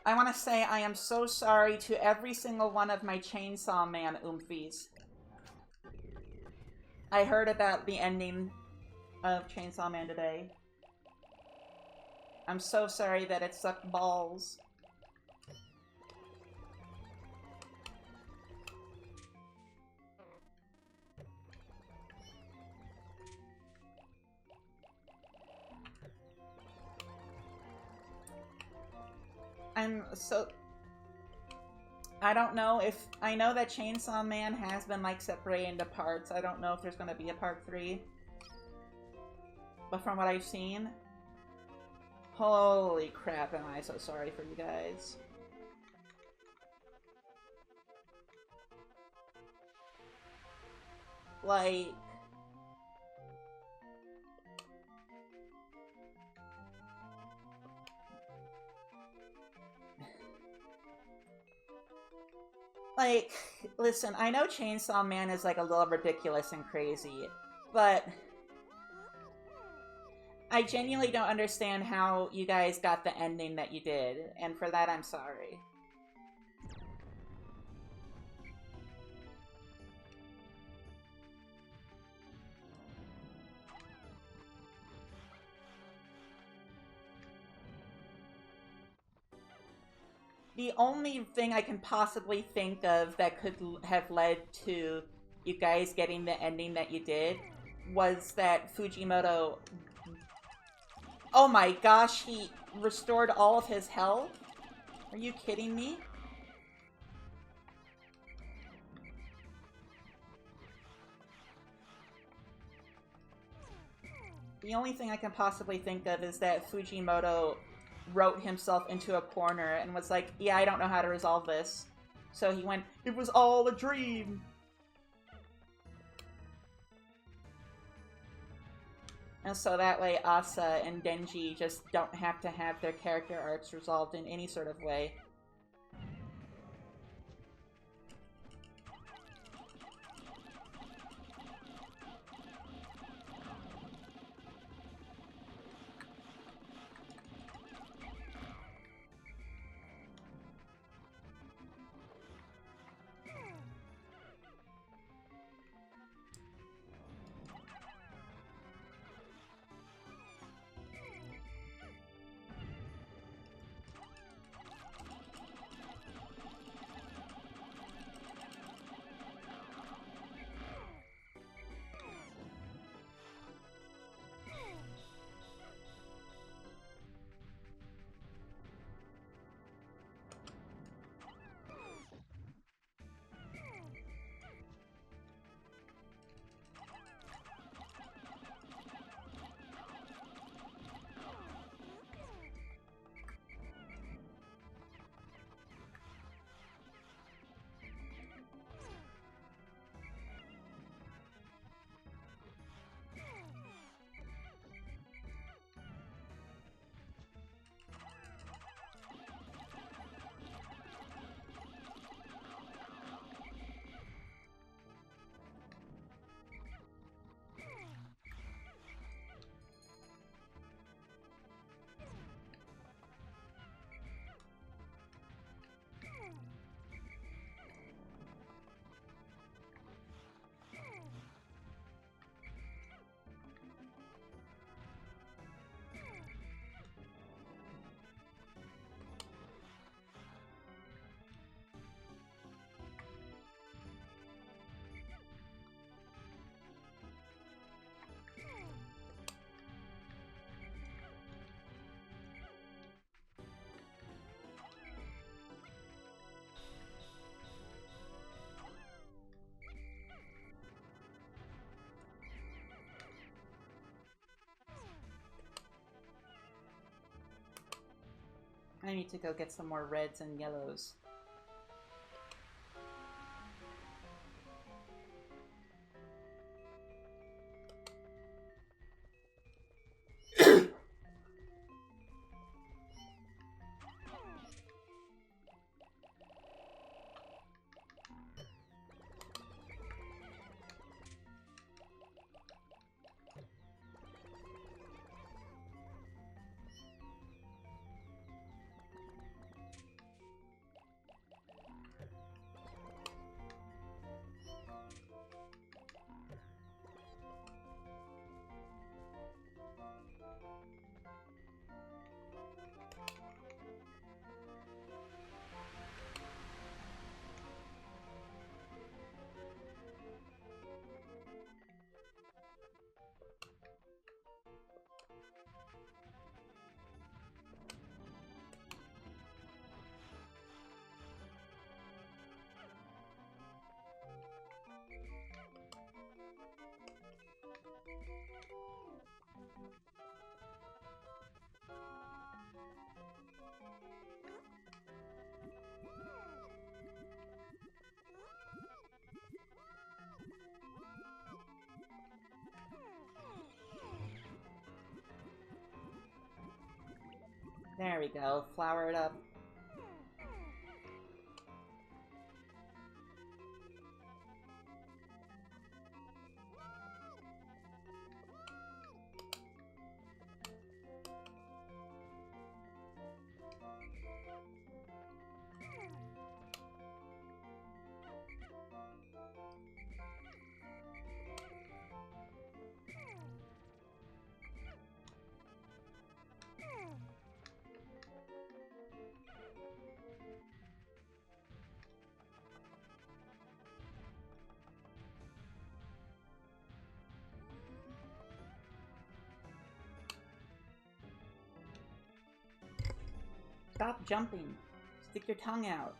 I want to say I am so sorry to every single one of my Chainsaw Man oomfies. I heard about the ending of Chainsaw Man today. I'm so sorry that it sucked balls. I'm so... I don't know if... I know that Chainsaw Man has been, like, separated into parts. I don't know if there's gonna be a part 3. But from what I've seen... Holy crap, am I so sorry for you guys. Like... Like, listen, I know Chainsaw Man is, like, a little ridiculous and crazy, but... I genuinely don't understand how you guys got the ending that you did, and for that I'm sorry. The only thing I can possibly think of that could have led to you guys getting the ending that you did was that Fujimoto... Oh my gosh, he restored all of his health? Are you kidding me? The only thing I can possibly think of is that Fujimoto wrote himself into a corner and was like, yeah, I don't know how to resolve this. So he went, it was all a dream! And so that way Asa and Denji just don't have to have their character arcs resolved in any sort of way. I need to go get some more reds and yellows. There we go. Flower it up. Stop jumping. Stick your tongue out.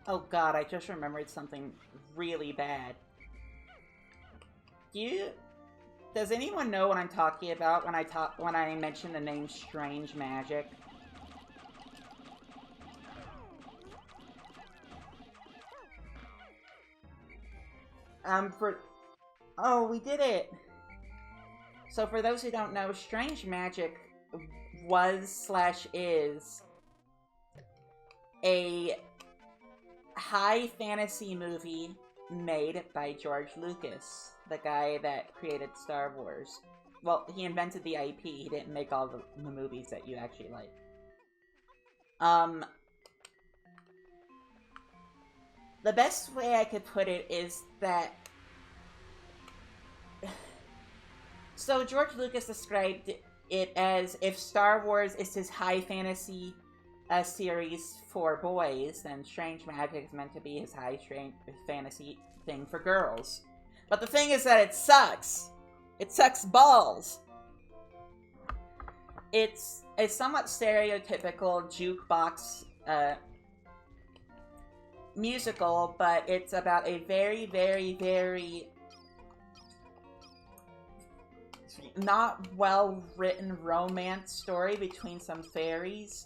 Oh god, I just remembered something really bad. Does anyone know what I'm talking about when I mention the name Strange Magic? Oh, we did it! So for those who don't know, Strange Magic was/is a high fantasy movie made by George Lucas, the guy that created Star Wars. Well, he invented the IP, he didn't make all the movies that you actually like. The best way I could put it is that... So George Lucas described it as if Star Wars is his high fantasy series for boys, then Strange Magic is meant to be his high fantasy thing for girls. But the thing is that it sucks. It sucks balls. It's a somewhat stereotypical jukebox musical, but it's about a very, very, very not well-written romance story between some fairies.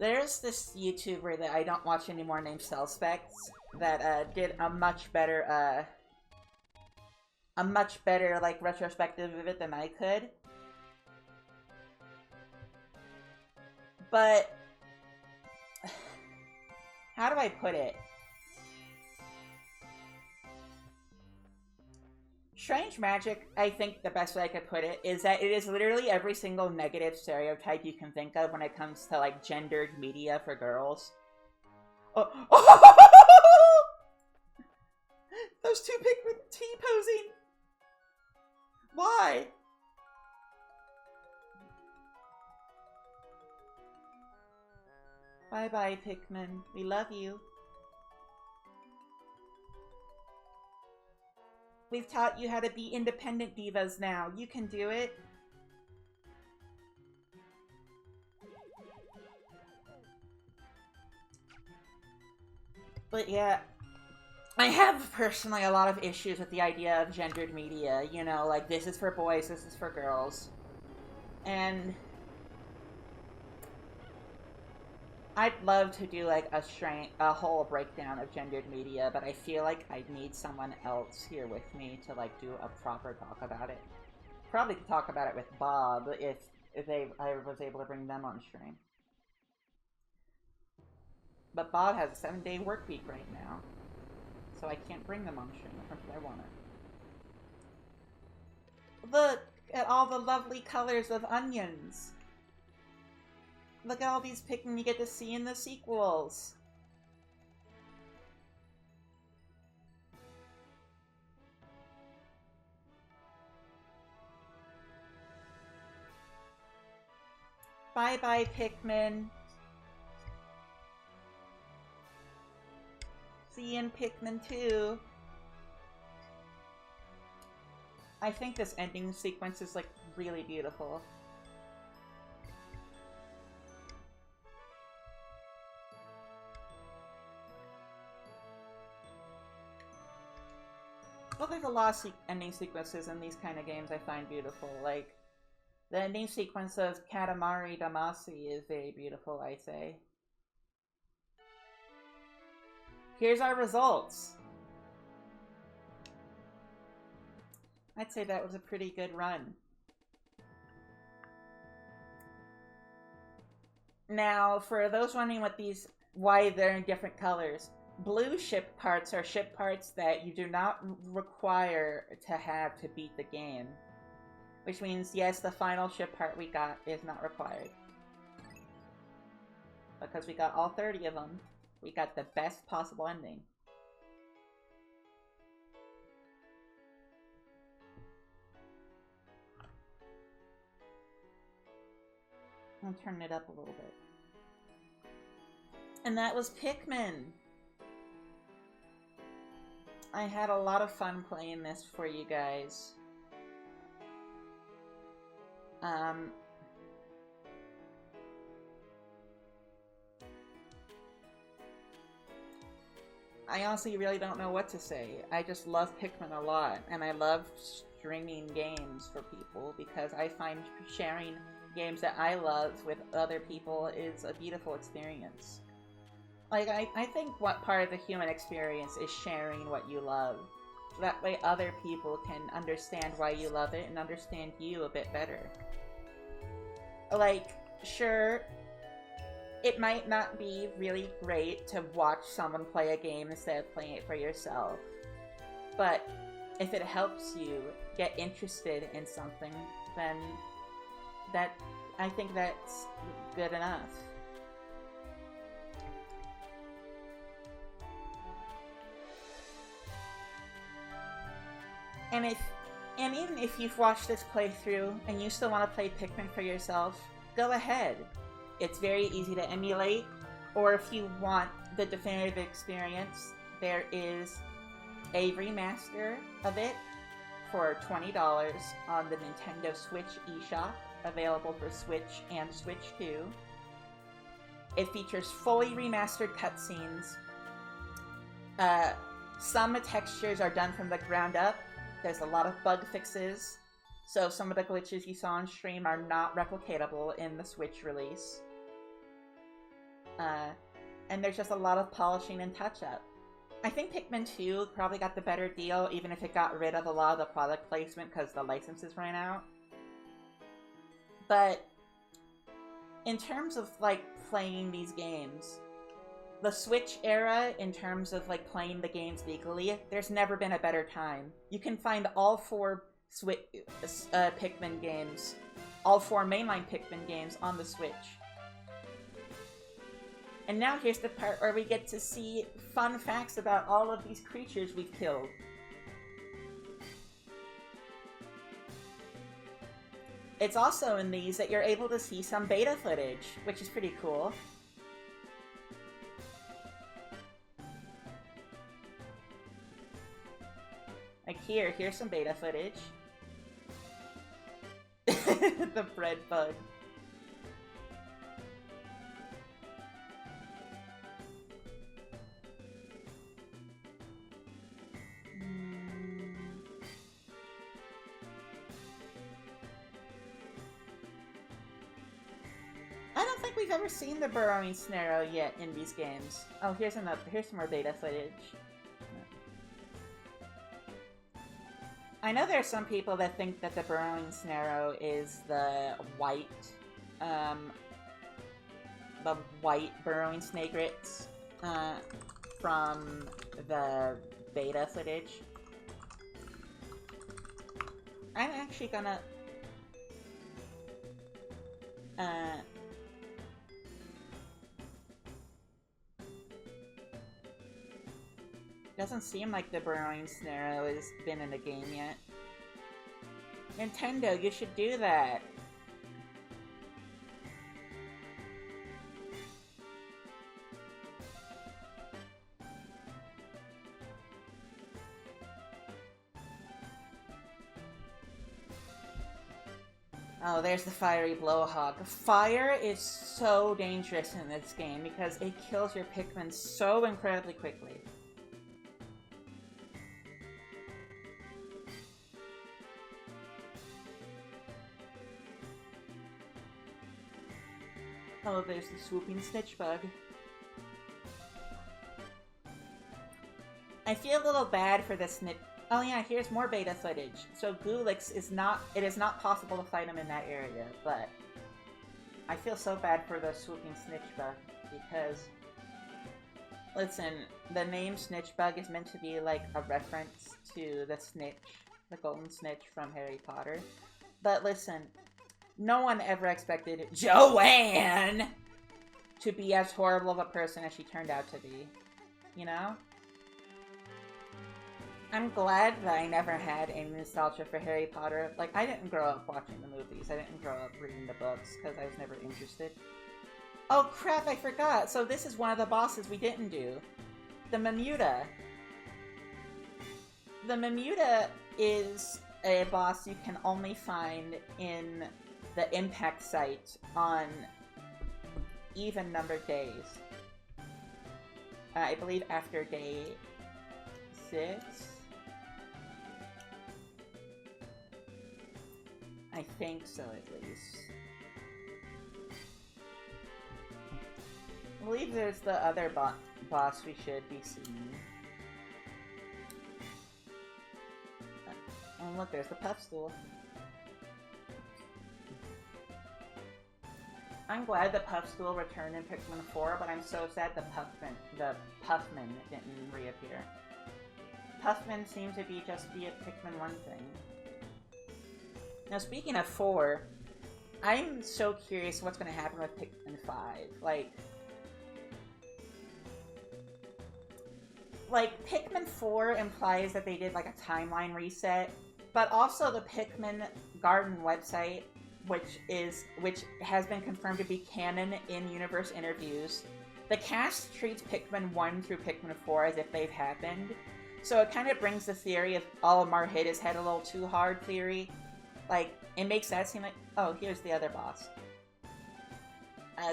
There's this YouTuber that I don't watch anymore named Cellspecs that did a much better like retrospective of it than I could. But how do I put it? Strange Magic, I think the best way I could put it is that it is literally every single negative stereotype you can think of when it comes to, like, gendered media for girls. Oh. Those two Pikmin T-posing! Why? Bye-bye, Pikmin. We love you. We've taught you how to be independent divas now. You can do it. But yeah, I have personally a lot of issues with the idea of gendered media. You know, like this is for boys, this is for girls. And I'd love to do like a whole breakdown of gendered media, but I feel like I'd need someone else here with me to like do a proper talk about it. Probably could talk about it with Bob if I was able to bring them on stream. But Bob has a 7-day work week right now, so I can't bring them on stream as much as I want it. Look at all the lovely colors of onions. Look at all these Pikmin you get to see in the sequels. Bye-bye, Pikmin. See you in Pikmin 2. I think this ending sequence is, like, really beautiful. Well, there's a lot of ending sequences in these kind of games I find beautiful. Like, the ending sequence of Katamari Damacy is very beautiful, I say. Here's our results. I'd say that was a pretty good run. Now, for those wondering why they're in different colors, blue ship parts are ship parts that you do not require to have to beat the game. Which means, yes, the final ship part we got is not required. Because we got all 30 of them, we got the best possible ending. I'll turn it up a little bit. And that was Pikmin! I had a lot of fun playing this for you guys. I honestly really don't know what to say. I just love Pikmin a lot, and I love streaming games for people because I find sharing games that I love with other people is a beautiful experience. Like, I think what part of the human experience is sharing what you love. So that way other people can understand why you love it and understand you a bit better. Like, sure, it might not be really great to watch someone play a game instead of playing it for yourself. But if it helps you get interested in something, then I think that's good enough. And even if you've watched this playthrough and you still want to play Pikmin for yourself, go ahead. It's very easy to emulate, or if you want the definitive experience, there is a remaster of it for $20 on the Nintendo Switch eShop, available for Switch and Switch 2. It features fully remastered cutscenes. Some textures are done from the ground up. There's a lot of bug fixes, so some of the glitches you saw on stream are not replicatable in the Switch release. And there's just a lot of polishing and touch-up. I think Pikmin 2 probably got the better deal, even if it got rid of a lot of the product placement because the licenses ran out. But in terms of, like, playing these games, the Switch era, in terms of, like, playing the games legally, there's never been a better time. You can find all 4 Pikmin games, all 4 mainline Pikmin games on the Switch. And now here's the part where we get to see fun facts about all of these creatures we've killed. It's also in these that you're able to see some beta footage, which is pretty cool. Like here's some beta footage. The bread bug. I don't think we've ever seen the burrowing scenario yet in these games. Oh, here's some more beta footage. I know there are some people that think that the burrowing scenario is the white burrowing snake rits from the beta footage. I'm actually gonna doesn't seem like the burrowing scenario has been in the game yet. Nintendo, you should do that. Oh, there's the fiery blowhog. Fire is so dangerous in this game because it kills your Pikmin so incredibly quickly. Oh, there's the swooping snitch bug. I feel a little bad for the snitch. Oh yeah, here's more beta footage. So Gulix is not, it is not possible to fight him in that area, but I feel so bad for the swooping snitch bug because, listen, the name snitch bug is meant to be like a reference to the snitch, the golden snitch from Harry Potter. But listen, no one ever expected Joanne to be as horrible of a person as she turned out to be, you know? I'm glad that I never had any nostalgia for Harry Potter. Like, I didn't grow up watching the movies. I didn't grow up reading the books, because I was never interested. Oh crap, I forgot! So this is one of the bosses we didn't do. The Mamuta. The Mamuta is a boss you can only find in the impact site on even-numbered days. I believe after day 6? I think so, at least. I believe there's the other boss we should be seeing. Oh look, there's the puff stool. I'm glad the puff stool returned in Pikmin 4, but I'm so sad the Puffmin didn't reappear. Puffmin seems to be just a Pikmin 1 thing. Now, speaking of 4, I'm so curious what's going to happen with Pikmin 5. Like, Pikmin 4 implies that they did, like, a timeline reset, but also the Pikmin Garden website, which has been confirmed to be canon in universe interviews. The cast treats Pikmin 1 through Pikmin 4 as if they've happened, so it kind of brings the theory of, oh, Mar hit his head a little too hard theory. Like, it makes that seem like, oh, here's the other boss.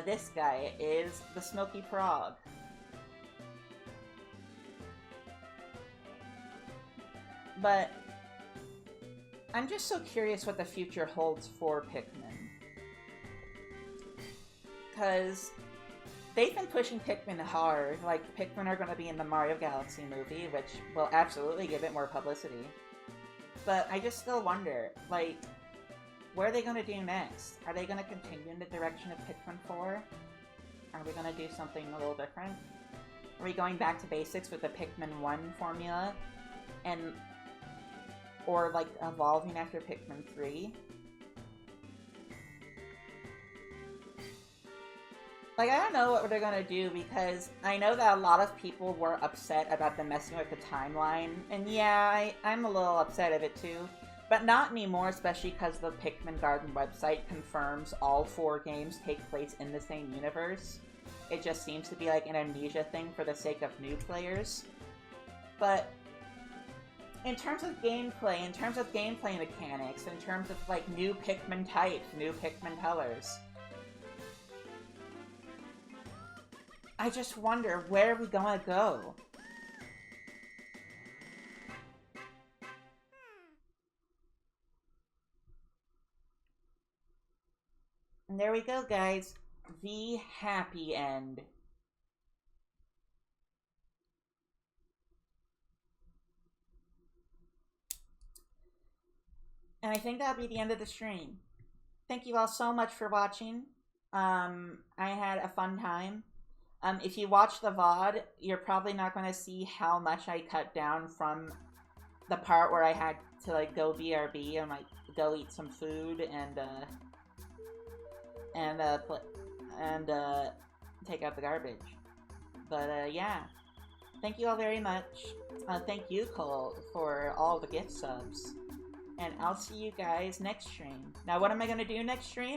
This guy is the Smoky Frog. But I'm just so curious what the future holds for Pikmin. Because they've been pushing Pikmin hard. Like, Pikmin are going to be in the Mario Galaxy movie, which will absolutely give it more publicity. But I just still wonder, like, what are they going to do next? Are they going to continue in the direction of Pikmin 4? Are we going to do something a little different? Are we going back to basics with the Pikmin 1 formula? Or, like, evolving after Pikmin 3? Like, I don't know what they're gonna do, because I know that a lot of people were upset about them messing with the timeline, and yeah, I'm a little upset of it too. But not anymore, especially because the Pikmin Garden website confirms all 4 games take place in the same universe. It just seems to be like an amnesia thing for the sake of new players. But in terms of gameplay mechanics, in terms of, like, new Pikmin types, new Pikmin colors, I just wonder, where are we gonna go? And there we go, guys. the happy end. And I think that'll be the end of the stream. Thank you all so much for watching. I had a fun time. If you watch the VOD, you're probably not going to see how much I cut down from the part where I had to like go BRB and like go eat some food and take out the garbage. But yeah, thank you all very much. Thank you, Cole, for all the gift subs. And I'll see you guys next stream. Now, what am I going to do next stream?